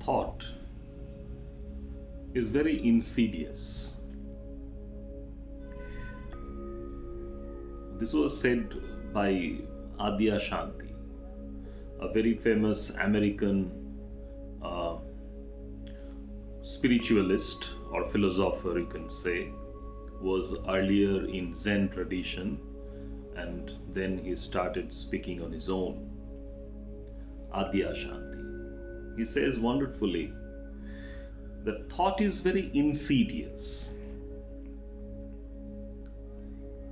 thought is very insidious. This was said by Adya Shanti, a very famous American spiritualist or philosopher, you can say, was earlier in Zen tradition, and then he started speaking on his own. Adya Shanti. He says wonderfully that thought is very insidious.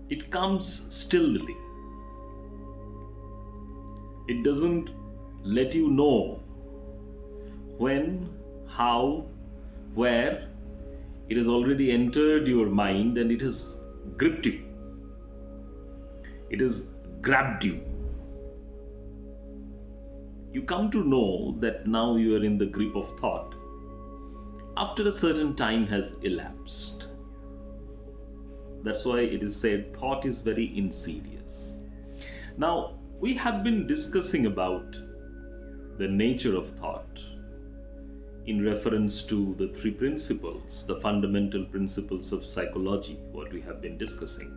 It comes stillly. It doesn't let you know when, how, where. It has already entered your mind and it has gripped you. It has grabbed you. You come to know that now you are in the grip of thought after a certain time has elapsed. That's why it is said thought is very insidious. Now, we have been discussing about the nature of thought in reference to the three principles, the fundamental principles of psychology, what we have been discussing.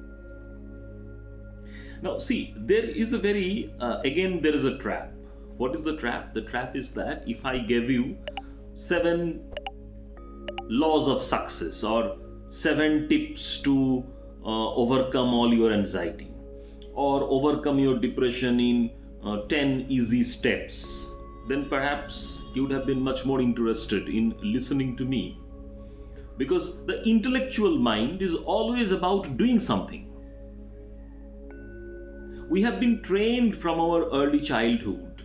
Now, see, there is a very, again, there is a trap. What is the trap? The trap is that if I gave you 7 laws of success or 7 tips to overcome all your anxiety or overcome your depression in 10 easy steps, then perhaps you would have been much more interested in listening to me, because the intellectual mind is always about doing something. We have been trained from our early childhood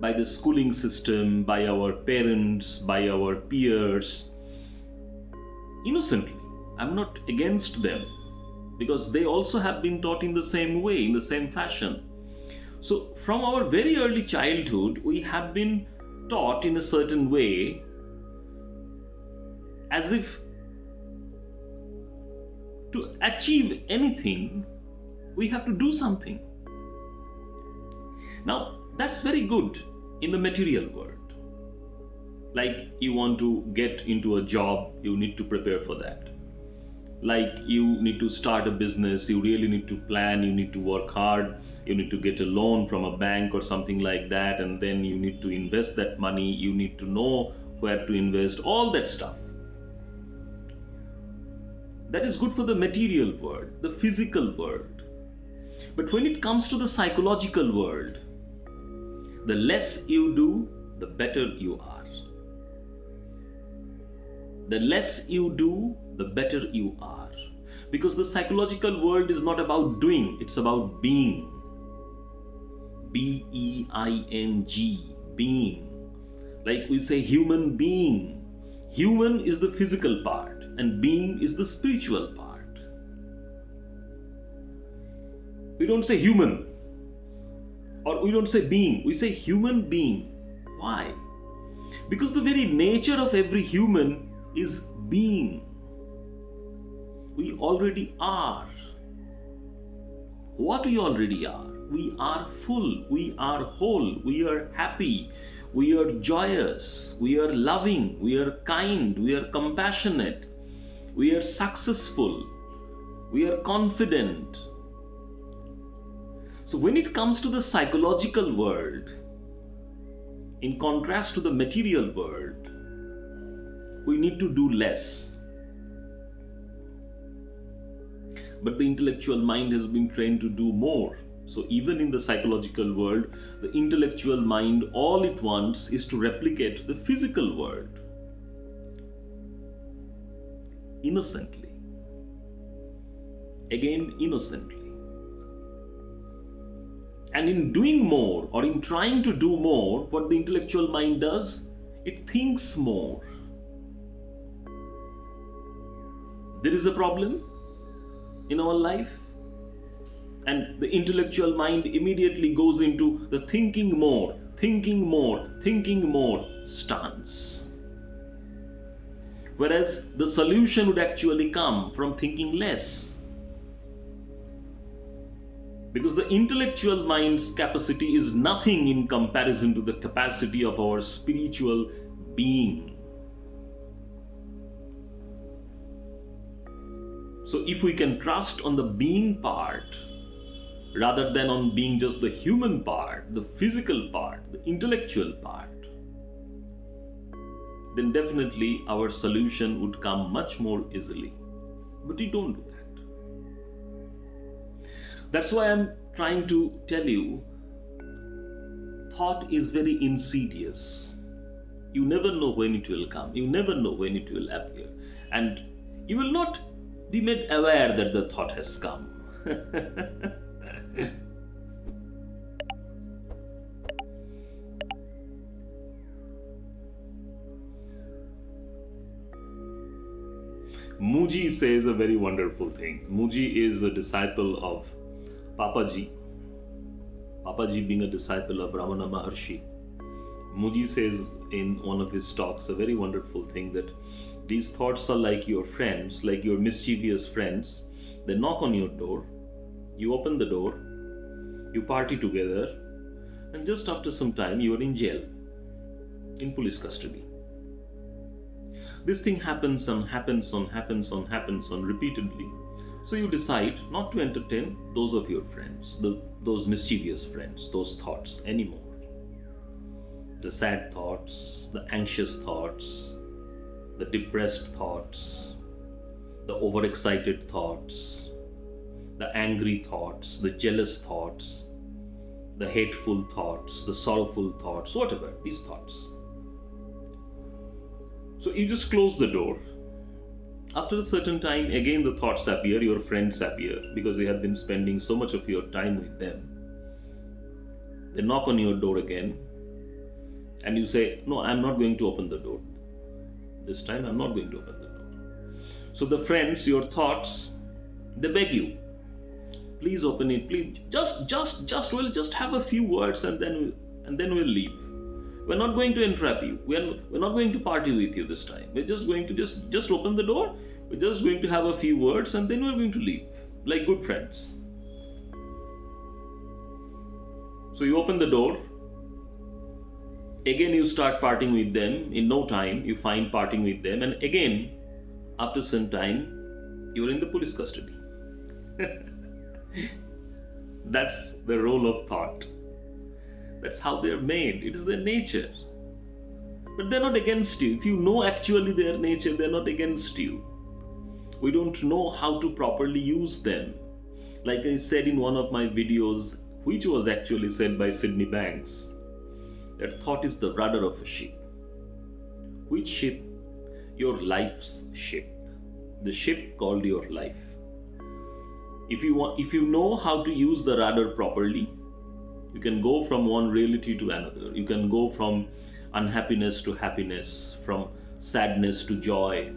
by the schooling system, by our parents, by our peers, innocently. I'm not against them, because they also have been taught in the same way, in the same fashion. So from our very early childhood, we have been taught in a certain way, as if to achieve anything, we have to do something. Now, that's very good in the material world. Like you want to get into a job, you need to prepare for that. Like you need to start a business, you really need to plan, you need to work hard, you need to get a loan from a bank or something like that, and then you need to invest that money, you need to know where to invest, all that stuff. That is good for the material world, the physical world. But when it comes to the psychological world, the less you do, the better you are. The less you do, the better you are. Because the psychological world is not about doing, it's about being. B-E-I-N-G, being. Like we say human being. Human is the physical part and being is the spiritual part. We don't say human or we don't say being, we say human being. Why? Because the very nature of every human is being. We already are. What we already are? We are full, we are whole, we are happy, we are joyous, we are loving, we are kind, we are compassionate, we are successful, we are confident. So when it comes to the psychological world, in contrast to the material world, we need to do less. But the intellectual mind has been trained to do more. So even in the psychological world, the intellectual mind, all it wants is to replicate the physical world. Innocently. Again, innocently. And in doing more, or in trying to do more, what the intellectual mind does, it thinks more. There is a problem in our life, and the intellectual mind immediately goes into the thinking more stance. Whereas the solution would actually come from thinking less. Because the intellectual mind's capacity is nothing in comparison to the capacity of our spiritual being. So if we can trust on the being part rather than on being just the human part, the physical part, the intellectual part, then definitely our solution would come much more easily. But we don't do that. That's why I'm trying to tell you, thought is very insidious. You never know when it will come. You never know when it will appear. And you will not be made aware that the thought has come. Muji says a very wonderful thing. Muji is a disciple of Papaji. Papaji being a disciple of Ramana Maharshi. Muji says in one of his talks a very wonderful thing, that these thoughts are like your friends, like your mischievous friends. They knock on your door, you open the door, you party together, and just after some time you are in jail, in police custody. This thing happens repeatedly. So you decide not to entertain those of your friends, those mischievous friends, those thoughts anymore. The sad thoughts, the anxious thoughts, the depressed thoughts, the overexcited thoughts, the angry thoughts, the jealous thoughts, the hateful thoughts, the sorrowful thoughts, whatever, these thoughts. So you just close the door. After a certain time, again the thoughts appear, your friends appear, because you have been spending so much of your time with them. They knock on your door again, and you say, no, I'm not going to open the door. This time I'm not going to open the door. So the friends, your thoughts, they beg you, please open it, please, we'll just have a few words and then we'll leave. We're not going to entrap you. We're not going to party with you this time. We're just going to just open the door. We're just going to have a few words and then we're going to leave, like good friends. So you open the door. Again you start partying with them. In no time you find partying with them, and again after some time you're in the police custody. That's the role of thought. That's how they're made. It is their nature. But they're not against you. If you know actually their nature, they're not against you. We don't know how to properly use them. Like I said in one of my videos, which was actually said by Sydney Banks, that thought is the rudder of a ship. Which ship? Your life's ship. The ship called your life. If you know how to use the rudder properly, you can go from one reality to another. You can go from unhappiness to happiness, from sadness to joy,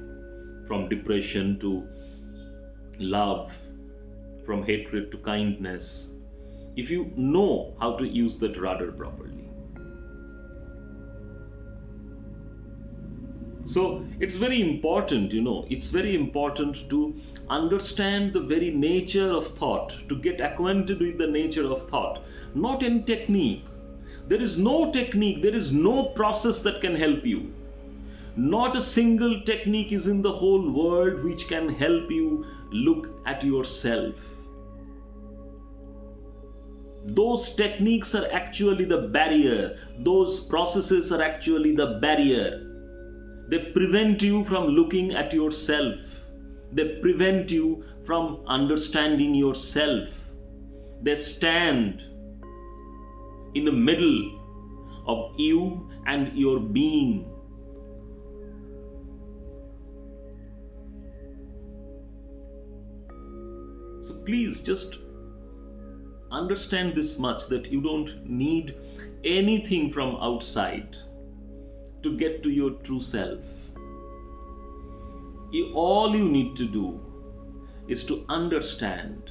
from depression to love, from hatred to kindness. If you know how to use that rudder properly. So it's very important, it's very important to understand the very nature of thought, to get acquainted with the nature of thought, not in technique. There is no technique, there is no process that can help you. Not a single technique is in the whole world which can help you look at yourself. Those techniques are actually the barrier. Those processes are actually the barrier. They prevent you from looking at yourself. They prevent you from understanding yourself. They stand in the middle of you and your being. So please just understand this much, that you don't need anything from outside to get to your true self. All you need to do is to understand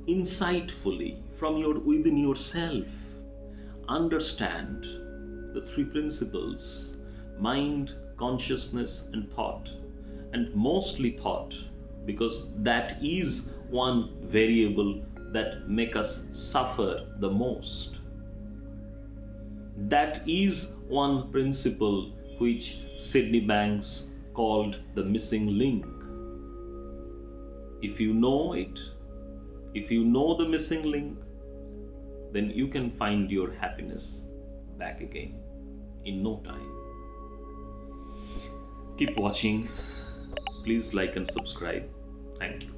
insightfully from within yourself. Understand the three principles: mind, consciousness, and thought. And mostly thought, because that is one variable that make us suffer the most. That is one principle which Sydney Banks called the missing link. If you know it, if you know the missing link, then you can find your happiness back again in no time. Keep watching. Please like and subscribe. Thank you.